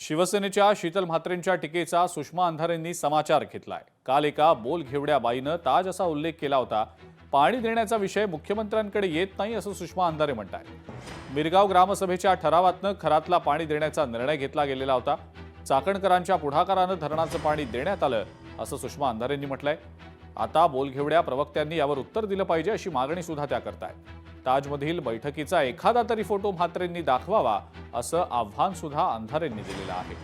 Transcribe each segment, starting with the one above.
शिवसेनेच्या शीतल म्हात्रेंच्या टीकेचा सुषमा अंधारेंनी समाचार घेतलाय। काल एका बोलघेवड्या बाईनं ताज असा उल्लेख केला होता। पाणी देण्याचा विषय मुख्यमंत्र्यांकडे येत नाही असं सुषमा अंधारे म्हणतात। मिरगाव ग्रामसभेच्या ठरावातनं खरातला पाणी देण्याचा निर्णय घेतला गेलेला होता। चाकणकरांच्या पुढाकारानं धरणाचं पाणी देण्यात आलं असं सुषमा अंधारेंनी म्हटलंय। आता बोलघेवड्या प्रवक्त्यांनी यावर उत्तर दिलं पाहिजे अशी मागणी सुद्धा त्या करतायत। ताजमधील बैठकीचा एखादा तरी फोटो म्हात्रेंनी दाखवावा असं आव्हान सुद्धा अंधारेंनी दिलेलं आहे।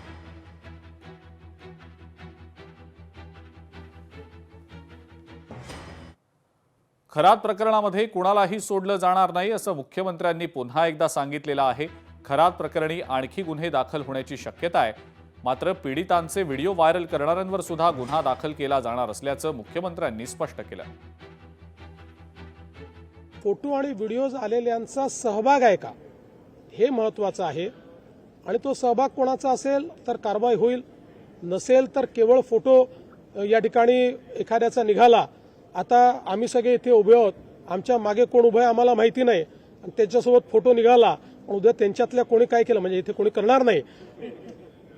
खरात प्रकरणामध्ये कुणालाही सोडलं जाणार नाही असं मुख्यमंत्र्यांनी पुन्हा एकदा सांगितलेलं आहे। खरात प्रकरणी आणखी गुन्हे दाखल होण्याची शक्यता आहे। मात्र पीडितांचे व्हिडिओ व्हायरल करणाऱ्यांवर सुद्धा गुन्हा दाखल केला जाणार असल्याचं मुख्यमंत्र्यांनी स्पष्ट केलं। फोटो आणि व्हिडिओज आलेल्यांचा सहभाग आहे का हे महत्त्वाचं आहे आणि तो सहभाग कोणाचा असेल तर कारवाई होईल, नसेल तर केवळ फोटो या ठिकाणी एखाद्याचा निघाला, आता आम्ही सगळे इथे उभे आहोत, आमच्या मागे कोण उभं आहे आम्हाला माहिती नाही आणि त्याच्यासोबत फोटो निघाला, उद्या त्यांच्यातल्या कोणी काय केलं म्हणजे इथे कोणी करणार नाही,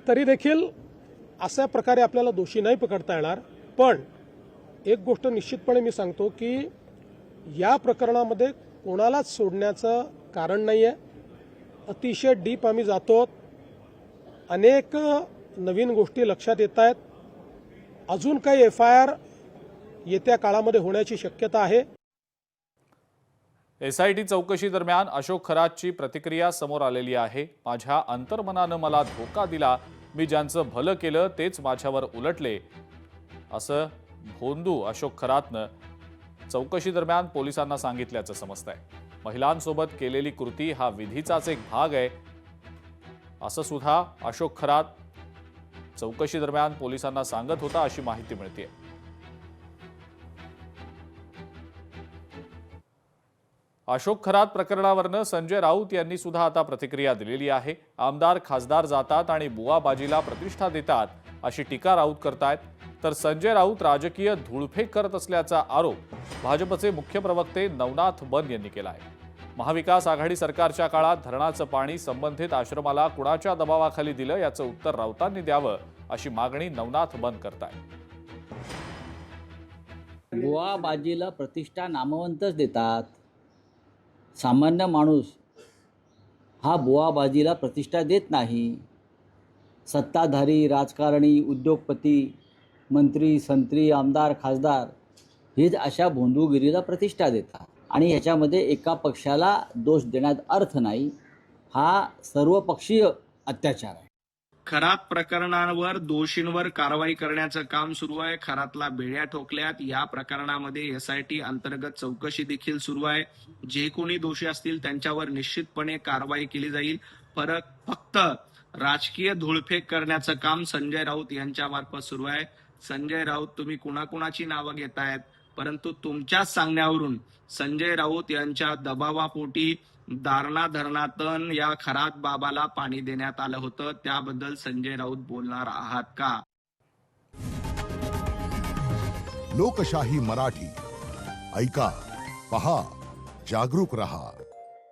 तरी देखील अशा प्रकारे आपल्याला दोषी नाही पकडता येणार। पण एक गोष्ट निश्चितपणे मी सांगतो की या प्रकरणामध्ये कोणालाच सोडण्याचं कारण नाहीये। अतिशय डीप आम्ही जातो, अनेक नवीन गोष्टी लक्षात येत आहेत, अजून काही एफआयआर येत्या काळामध्ये होण्याची शक्यता आहे। एसआयटी चौकशी दरम्यान अशोक खरातची प्रतिक्रिया समोर आलेली आहे। माझ्या अंतर्मनानं मला धोका दिला, मी ज्यांचं भलं केलं तेच माझ्यावर उलटले असं भोंदू अशोक खरातनं चौकशी दरम्यान पोलिसांना सांगितल्याचं समजतंय। महिलांसोबत केलेली कृती हा विधीचाच एक भाग आहे असं सुद्धा अशोक खरात चौकशी दरम्यान पोलिसांना सांगत होता अशी माहिती मिळते। अशोक खरात प्रकरणावरनं संजय राऊत यांनी सुद्धा आता प्रतिक्रिया दिलेली आहे। आमदार खासदार जातात आणि बुवाबाजीला प्रतिष्ठा देतात अशी टीका राऊत करतायत, तर संजय राऊत राजकीय धूळफेक करत असल्याचा आरोप भाजपचे मुख्य प्रवक्ते नवनाथ बन यांनी केला आहे। महाविकास आघाडी सरकारच्या काळात धरणाचं पाणी संबंधित आश्रमाला कुणाच्या दबावाखाली दिलं याचं उत्तर राऊतांनी द्यावं अशी मागणी नवनाथ बन करतायत। बुवाबाजीला प्रतिष्ठा नामवंतच देतात। सामान्य माणूस हा बुवाबाजीला प्रतिष्ठा देत नाही। सत्ताधारी, राजकारणी, उद्योगपती, मंत्री, संत्री, आमदार, खासदार हेच अशा भोंदूगिरीला प्रतिष्ठा देतात आणि ह्याच्यामध्ये एका पक्षाला दोष देण्यात अर्थ नाही। हा सर्वपक्षीय अत्याचार आहे। खरात प्रकरणावर दोषींवर कारवाई करण्याचं काम सुरू आहे। खरातला बेड्या ठोकल्यात, या प्रकरणामध्ये एसआयटी अंतर्गत चौकशी देखील सुरू आहे। जे कोणी दोषी असतील त्यांच्यावर निश्चितपणे कारवाई केली जाईल। फक्त राजकीय धूळफेक करण्याचं काम संजय राऊत यांच्या मार्फत सुरू आहे। संजय राऊत, तुम्ही कुणाकुणाची नावं घेतायत, परंतु तुमच्याच सांगण्यावरून संजय राऊत यांच्या दबावापोटी दारणा धरणातून या खरात बाबाला पाणी देण्यात आलं होतं, त्याबद्दल संजय राऊत बोलणार आहात का? लोकशाही मराठी ऐका, पहा, जागरूक रहा।